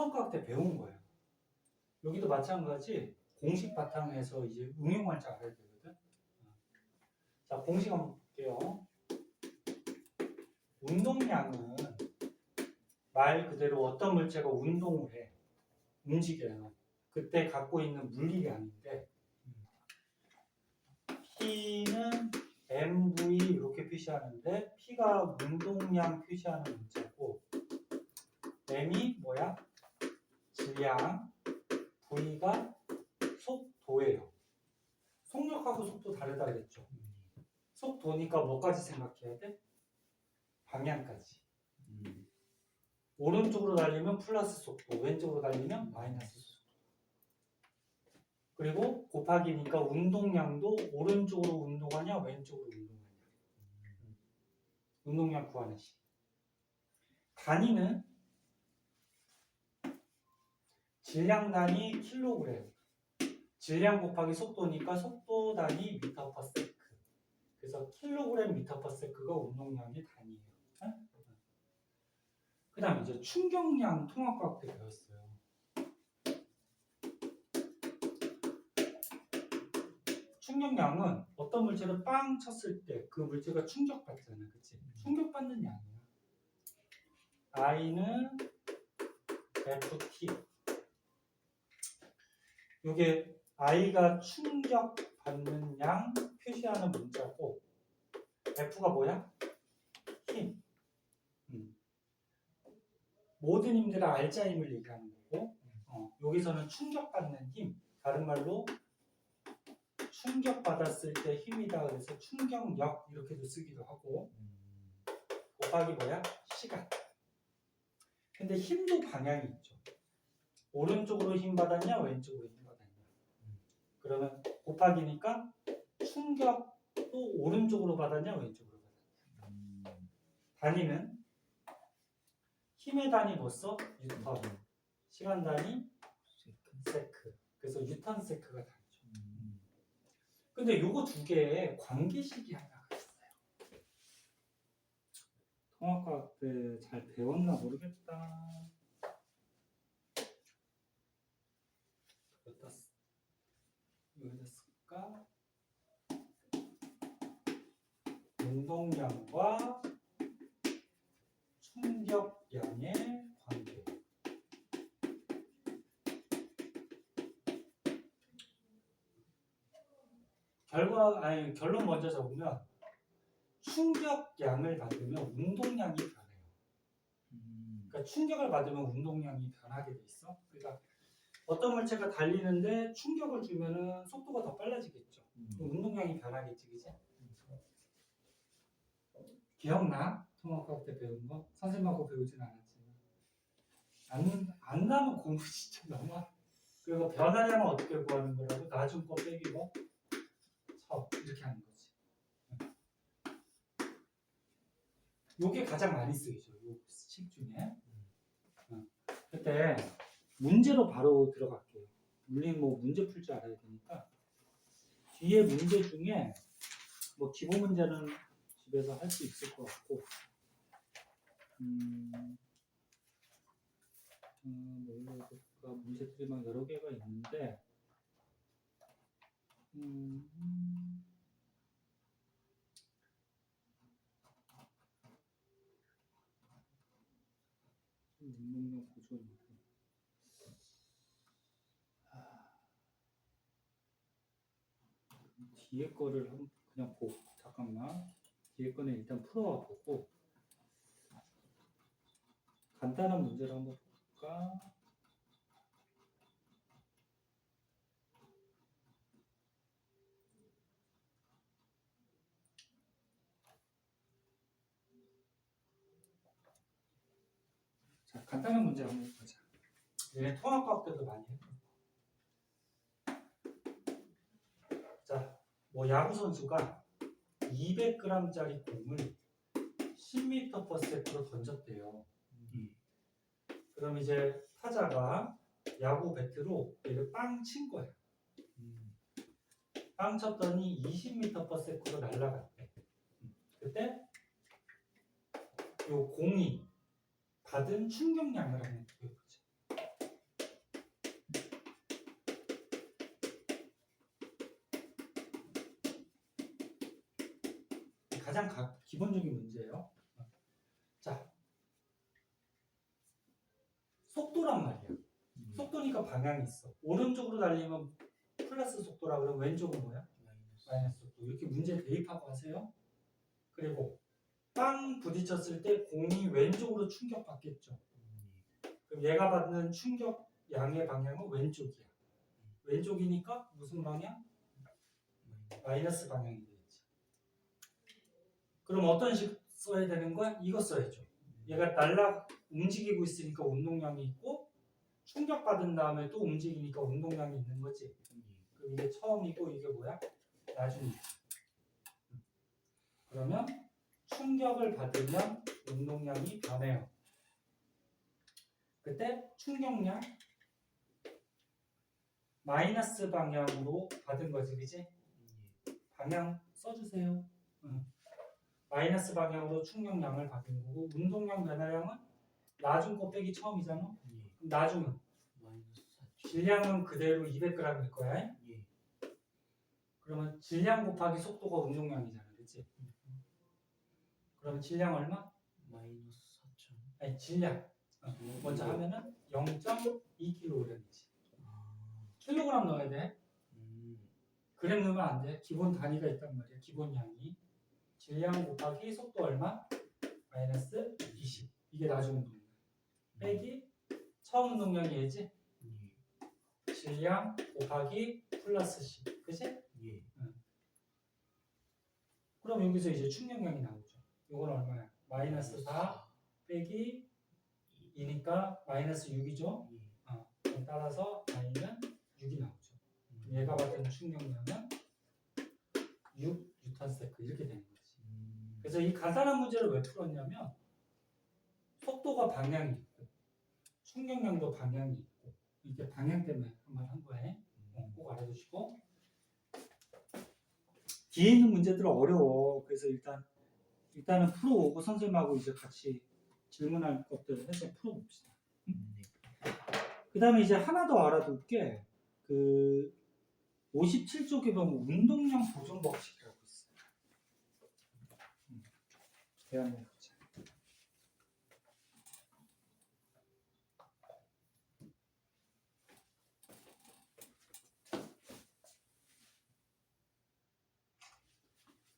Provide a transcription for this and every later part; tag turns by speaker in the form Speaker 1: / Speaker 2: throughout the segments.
Speaker 1: 통합과학 때 배운 거예요. 여기도 마찬가지 공식 바탕에서 이제 응용할 줄 알아야 되거든. 자, 공식 한번 볼게요. 운동량은 말 그대로 어떤 물체가 운동을 해, 움직여요. 그때 갖고 있는 물리이 아닌데, P는 MV 이렇게 표시하는데, P가 운동량 표시하는 문자고, M이 뭐야? 질량, V가 속도예요. 속력하고 속도 다르다 그랬죠. 속도니까 뭐까지 생각해야 돼? 방향까지. 오른쪽으로 달리면 플러스 속도, 왼쪽으로 달리면 마이너스 속도. 그리고 곱하기니까 운동량도 오른쪽으로 운동하냐 왼쪽으로 운동하냐. 운동량 구하는 식. 단위는 질량 단위 킬로그램. 질량 곱하기 속도니까 속도 단위 미터 퍼 세크. 그래서 킬로그램 미터 퍼 세크가 운동량의 단위예요. 그 다음에 이제 충격량 통합과학 때 배웠어요. 충격량은 어떤 물체를 빵 쳤을 때 그 물체가 충격받잖아. 그치? 충격받는 양이야. I는 FT. 이게 I가 충격받는 양 표시하는 문자고, F가 뭐야? 힘. 모든 힘들은 알자 힘을 얘기하는 거고, 여기서는 충격받는 힘. 다른 말로 충격받았을 때 힘이다. 그래서 충격력 이렇게도 쓰기도 하고, 곱하기 뭐야? 시간. 근데 힘도 방향이 있죠. 오른쪽으로 힘 받았냐 왼쪽으로 힘 받았냐. 그러면 곱하기니까 충격도 오른쪽으로 받았냐 왼쪽으로 받았냐. 단위는 힘의 단위 뭐 써? 뉴턴. 시간 단위 세크. 그래서 뉴턴 세크가 다르죠. 근데 요거 두 개에 관계식이 하나가 있어요. 통합과학 때 잘 배웠나 모르겠다. 여기다 쓸까? 운동량과 충격량의 관계. 결론 먼저 적으면 충격량을 받으면 운동량이 변해요. 그러니까 충격을 받으면 운동량이 변하게 돼 있어. 그러니까 어떤 물체가 달리는데 충격을 주면은 속도가 더 빨라지겠죠. 운동량이 변하겠지, 그지? 기억나? 통합과학 때 배운 거? 선생님하고 배우진 않았지만 안 나면 공부 진짜 너무. 그리고 변화량은 어떻게 구하는 거라고? 나중 거 빼기고 이렇게 하는 거지. 요게 가장 많이 쓰이죠. 요 식 중에. 그때 문제로 바로 들어갈게요. 물론 뭐 문제 풀 줄 알아야 되니까 뒤에 문제 중에 뭐 기본 문제는 집에서 할 수 있을 것 같고, 문제들이 막 여러 개가 있는데, 운동량 보조. 뒤에 거를 그냥 보고, 잠깐만. 뒤에 거는 일단 풀어와 보고, 간단한 문제를 한번 볼까? 자, 간단한 문제 한번 보자. 얘네 통합과학 때도 많이 했고. 자, 뭐 야구 선수가 200g짜리 공을 10m/s로 던졌대요. 그럼 이제 타자가 야구 배트로 얘를 빵 친 거야. 빵 쳤더니 20m/s로 날아갔대. 그때 요 공이 받은 충격량을 한번 구해보자. 가장 기본적인 문제예요. 자, 속도란 말이야. 속도니까 방향이 있어. 오른쪽으로 달리면 플러스 속도라 그러면 왼쪽은 뭐야? 마이너스 속도. 이렇게 문제 대입하고 하세요. 그리고 빵 부딪혔을 때 공이 왼쪽으로 충격받겠죠. 그럼 얘가 받는 충격 양의 방향은 왼쪽이야. 왼쪽이니까 무슨 방향? 마이너스 방향이 되겠지. 그럼 어떤 식 써야 되는 거야? 이거 써야죠. 얘가 움직이고 있으니까 운동량이 있고 충격받은 다음에 또 움직이니까 운동량이 있는 거지. 그럼 이게 처음이고 이게 뭐야? 나중이야. 그러면 충격을 받으면 운동량이 변해요. 그때 충격량 마이너스 방향으로 받은 거지, 그지? 방향 써주세요. 마이너스 방향으로 충격량을 받은 거고 운동량 변화량은 나중 곱빼기 처음이잖아. 그럼 나중은 질량은 그대로 200g일 거야. 그러면 질량 곱하기 속도가 운동량이잖아, 그렇지? 그러면 질량 얼마?
Speaker 2: 마이너스 4천.
Speaker 1: 아니 질량. 먼저 하면은 0.2kg이지. 킬로그램 넣어야 돼. 그램 넣으면 안 돼. 기본 단위가 있단 말이야. 기본 양이. 질량 곱하기 속도 얼마? 마이너스 20. 이게 나중 운동량. 빼기 처음 운동량이 얘지? 질량 곱하기 플러스 10. 그치? 그럼 여기서 이제 충격량이 나오죠. 이건 얼마야? 마이너스 4 빼기 2니까 마이너스 6이죠. 따라서 y는 6이 나오죠. 얘가 받은 충격량은 6 뉴턴세크 이렇게 되는 거지. 그래서 이 간단한 문제를 왜 풀었냐면 속도가 방향이 있고 충격량도 방향이 있고 이게 방향 때문에 한 말 한 거예요. 꼭 알아두시고 뒤에 있는 문제들은 어려워. 그래서 일단은 풀어오고 선생님하고 이제 같이 질문할 것들 해서 풀어봅시다. 그 다음에 이제 하나 더 알아둘 게 그 57쪽에 보면 운동량 보존 법칙이라고 있어요. 대한민국자.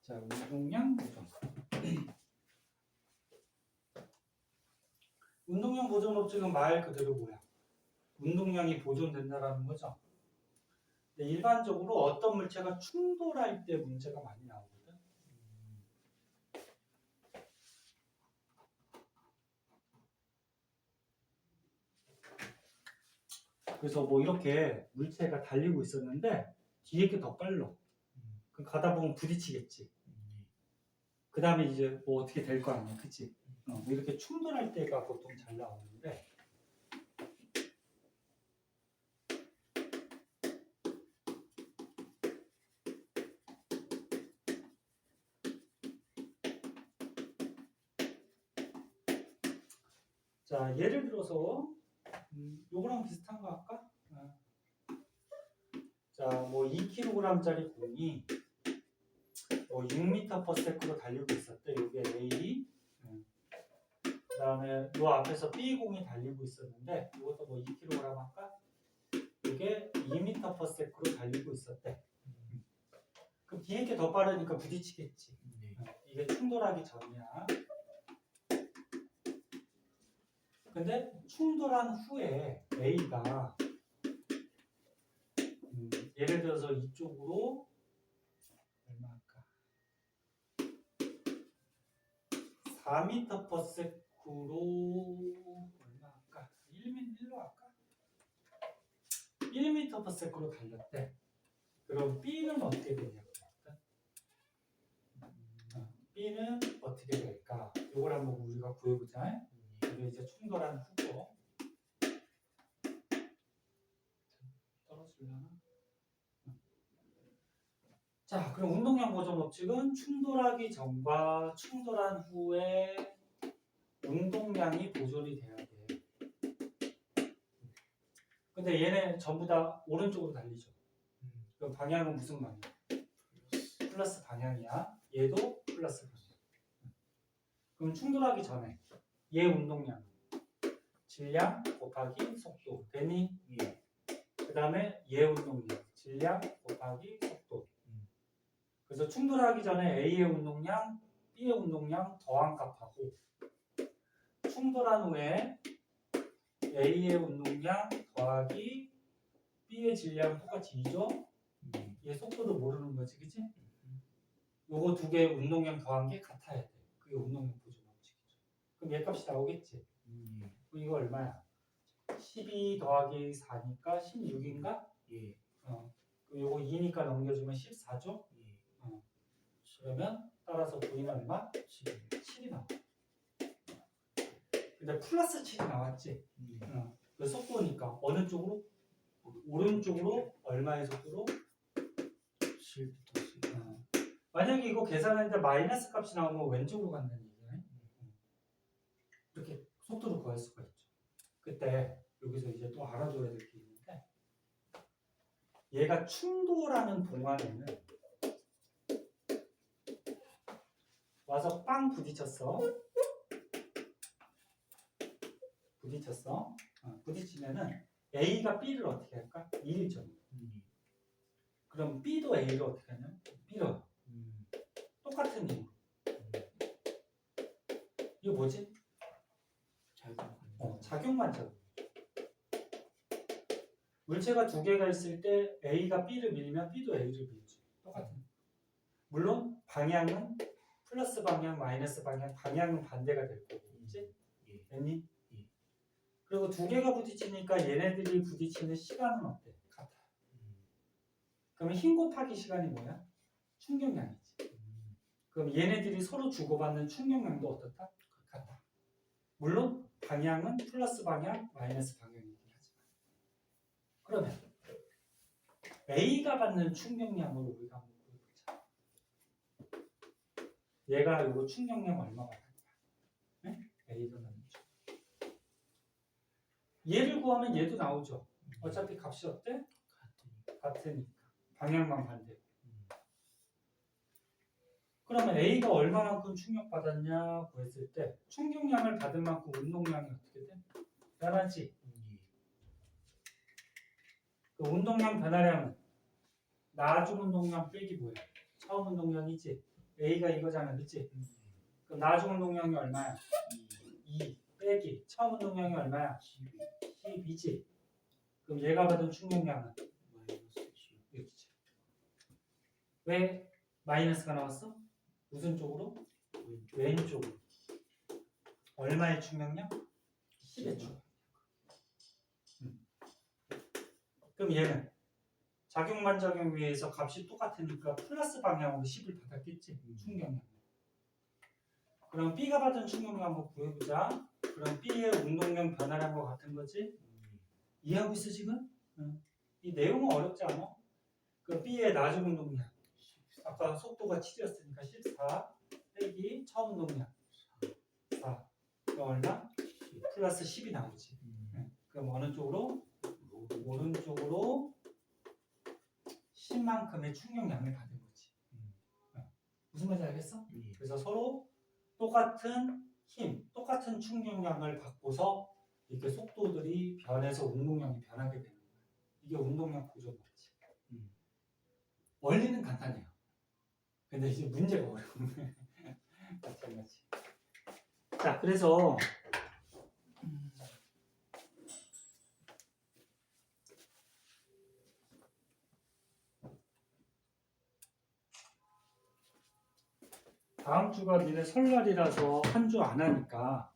Speaker 1: 자, 운동량 보존. 운동량 보존 법칙은 말 그대로 뭐야? 운동량이 보존된다라는 거죠. 근데 일반적으로 어떤 물체가 충돌할 때 문제가 많이 나오거든. 그래서 뭐 이렇게 물체가 달리고 있었는데 뒤에 게 더 빨라. 그럼 가다 보면 부딪히겠지. 그 다음에 이제 뭐 어떻게 될 거 아니야, 그치? 이렇게 충돌할 때가 보통 잘 나오는데 자, 예를 들어서 요거랑 비슷한 거 할까? 자, 뭐 2kg짜리 공이 6m/s로 달리고 있었대. 요게 A. 그 다음에 요 앞에서 B 공이 달리고 있었는데 이것도 뭐 2kg 할까? 이게 2m/s로 달리고 있었대. 그럼 뒤에 게 더 빠르니까 부딪히겠지. 이게 충돌하기 전이야. 근데 충돌한 후에 A가 예를 들어서 이쪽으로 얼마 할까? 4m/s로 얼마 할까? 1로 할까? 1m/s로 달렸대. 그럼 B는 어떻게 되냐고. B는 어떻게 될까? 이걸 한번 우리가 구해보자. 이게 이제 충돌한 후고 떨어지려나? 자, 그럼 운동량 보존 법칙은 충돌하기 전과 충돌한 후에 운동량이 보존이 돼야 돼. 근데 얘네 전부 다 오른쪽으로 달리죠. 그럼 방향은 무슨 방향? 플러스 방향이야. 얘도 플러스 방향. 그럼 충돌하기 전에 얘 운동량 질량 곱하기 속도 되니?
Speaker 2: 예.
Speaker 1: 그 다음에 얘 운동량 질량 곱하기 속도. 그래서 충돌하기 전에 A의 운동량 B의 운동량 더한 값하고 충돌한 후에 A의 운동량 더하기 B의 질량 똑같이 2죠? 얘 속도도 모르는 거지, 그치? 요거 두 개 운동량 더한 게 같아야 돼. 그게 운동량 보조 법칙이죠. 그럼 얘 값이 나오겠지? 그럼 이거 얼마야? 12 더하기 4니까 16인가?
Speaker 2: 예.
Speaker 1: 그럼 요거 2니까 넘겨주면 14죠?
Speaker 2: 예.
Speaker 1: 그러면 따라서 V는 얼마?
Speaker 2: 7.
Speaker 1: 7이 나와. 근데 플러스 7이 나왔지? 그 속도니까 어느 쪽으로? 오른쪽으로 얼마의 속도로?
Speaker 2: 7부터 10.
Speaker 1: 만약에 이거 계산하는데 마이너스 값이 나오면 왼쪽으로 간다는 얘기야. 이렇게 속도를 구할 수가 있죠. 그때 여기서 이제 또 알아둬야 될 게 있는데 얘가 충돌하는 동안에는 와서 빵 부딪혔어. 부딪히면은 A가 B를 어떻게 할까? 1점. 그럼 B도 A를 어떻게 하냐? 밀어요. 똑같은 힘으로. 이거 뭐지? 작용반작용. 물체가 두 개가 있을 때 A가 B를 밀면 B도 A를 밀죠. 똑같은. 물론 방향은 플러스 방향, 마이너스 방향, 방향은 반대가 될 거고, 그렇지? 됐니? 그리고 두 개가 부딪히니까 얘네들이 부딪히는 시간은 어때? 같아. 그러면 힘 곱하기 시간이 뭐야? 충격량이지. 그럼 얘네들이 서로 주고받는 충격량도 어떻다? 같다. 물론 방향은 플러스 방향, 마이너스 방향이긴 하지만. 그러면 A가 받는 충격량을 우리가 한번 보자. 얘가 이거 충격량 얼마 받았냐? 네? A가 받는 충격량. 얘를 구하면 얘도 나오죠. 어차피 값이 어때? 같으니까. 방향만 반대고. 그러면 A가 얼마만큼 충격받았냐 구했을 때 충격량을 받은 만큼 운동량이 어떻게 돼? 변하지. 그 운동량 변화량은 나중 운동량 빼기 뭐야? 처음 운동량이지. A가 이거잖아, 그치? 그럼 나중 운동량이 얼마야? 2 빼기 처음 운동량이 얼마야? 12지. 그럼 얘가 받은 충격량은? 여기지. 왜 마이너스가 나왔어? 무슨 쪽으로? 왼쪽으로. 얼마의 충격량? 10의 충격량. 그럼 얘는 작용반작용 위에서 값이 똑같으니까 플러스 방향으로 10을 받았겠지? 충격량. 그럼 B가 받은 충격량 한번 구해보자. 그럼 B의 운동량 변화량과 같은 거지? 이해하고 있어 지금? 이 내용은 어렵지 않아? 그럼 B의 나중 운동량. 아까 속도가 7이었으니까 14 빼기 처음 운동량 4. 그럼 얼마? 플러스 10이 나오지. 그럼 어느 쪽으로? 오른쪽으로 10만큼의 충격량을 받은 거지. 무슨 말인지 알겠어? 그래서 서로 똑같은 힘, 똑같은 충격량을 받고서 이렇게 속도들이 변해서 운동량이 변하게 되는 거야. 이게 운동량 보존 법칙. 원리는 간단해요. 근데 이제 문제가 어려운데 마찬가지. 자, 그래서 다음 주가 니네 설날이라서 한 주 안 하니까,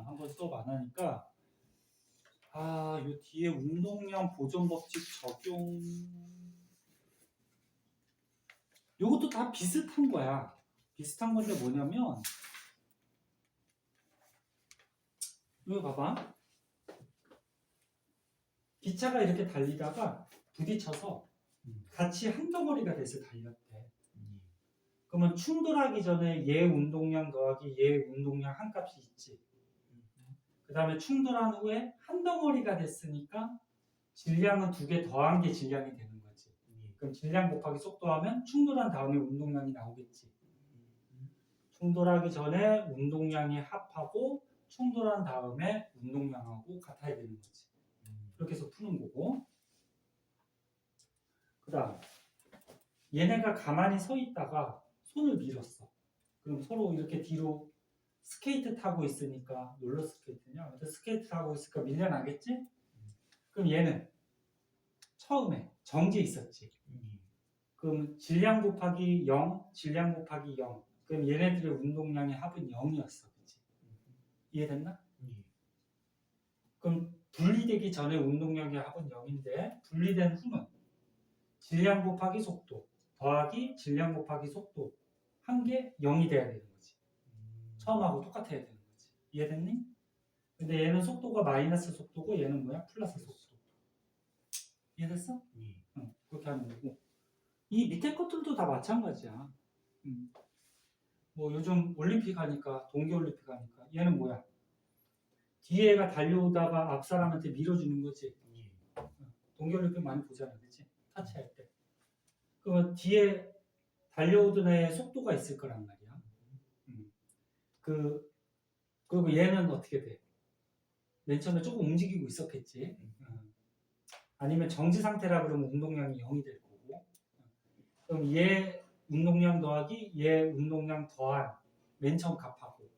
Speaker 1: 한번 수업 안 하니까, 요 뒤에 운동량 보존 법칙 적용, 요것도 다 비슷한 거야. 비슷한 건데 뭐냐면, 여기 봐봐. 기차가 이렇게 달리다가 부딪혀서 같이 한 덩어리가 돼서 달렸대. 그러면 충돌하기 전에 얘 운동량 더하기 얘 운동량 한 값이 있지. 그 다음에 충돌한 후에 한 덩어리가 됐으니까 질량은 두 개 더한 게 질량이 되는 거지. 그럼 질량 곱하기 속도하면 충돌한 다음에 운동량이 나오겠지. 충돌하기 전에 운동량이 합하고 충돌한 다음에 운동량하고 같아야 되는 거지. 이렇게 해서 푸는 거고. 그 다음 얘네가 가만히 서 있다가 손을 밀었어. 그럼 서로 이렇게 뒤로 스케이트 타고 있으니까 롤러스케이트냐? 아무튼 스케이트 타고 있으니까 밀려나겠지? 그럼 얘는 처음에 정지에 있었지. 그럼 질량 곱하기 0, 질량 곱하기 0. 그럼 얘네들의 운동량의 합은 0이었어. 그치? 이해됐나? 그럼 분리되기 전에 운동량의 합은 0인데 분리된 후는 질량 곱하기 속도 더하기 질량 곱하기 속도 한 게 0이 돼야 되는 거지. 처음하고 똑같아야 되는 거지. 이해됐니? 근데 얘는 속도가 마이너스 속도고 얘는 뭐야? 플러스 속도. 이해됐어? 응, 그렇게 하는 거고. 이 밑에 것들도 다 마찬가지야. 뭐 요즘 올림픽 하니까 동계올림픽 하니까 얘는 뭐야? 뒤에가 달려오다가 앞 사람한테 밀어주는 거지. 동계올림픽 많이 보잖아, 그렇지? 타치할 때. 그러면 뒤에 달려오던 애의 속도가 있을 거란 말이야. 그리고 얘는 어떻게 돼? 맨 처음에 조금 움직이고 있었겠지. 아니면 정지 상태라 그러면 운동량이 0이 될 거고. 그럼 얘 운동량 더하기 얘 운동량 더한 맨 처음 값하고.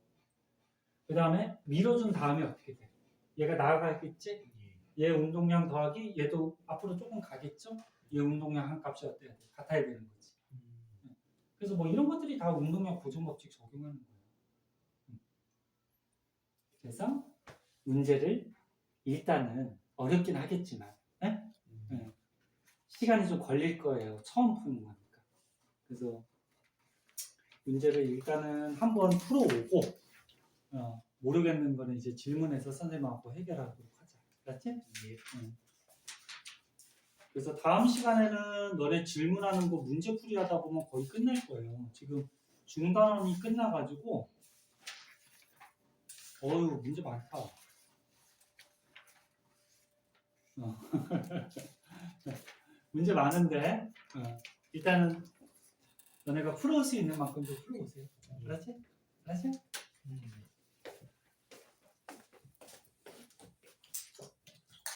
Speaker 1: 그 다음에 밀어준 다음에 어떻게 돼? 얘가 나아가겠지? 얘 운동량 더하기 얘도 앞으로 조금 가겠죠? 얘 운동량 한 값이 어때야 돼? 같아야 되는 거지. 그래서 뭐 이런 것들이 다 운동량 보존 법칙 적용하는 거예요. 그래서 문제를 일단은 어렵긴 하겠지만 시간이 좀 걸릴 거예요. 처음 푸는 거니까. 그래서 문제를 일단은 한번 풀어오고 모르겠는 거는 이제 질문해서 선생님하고 해결하도록 하자. 알았지? 그래서 다음 시간에는 너네 질문하는 거 문제풀이 하다 보면 거의 끝낼 거예요. 지금 중단원이 끝나가지고 어휴 문제 많다. 문제 많은데 일단은 너네가 풀어올 수 있는 만큼 좀 풀어오세요. 알았지? 알았지?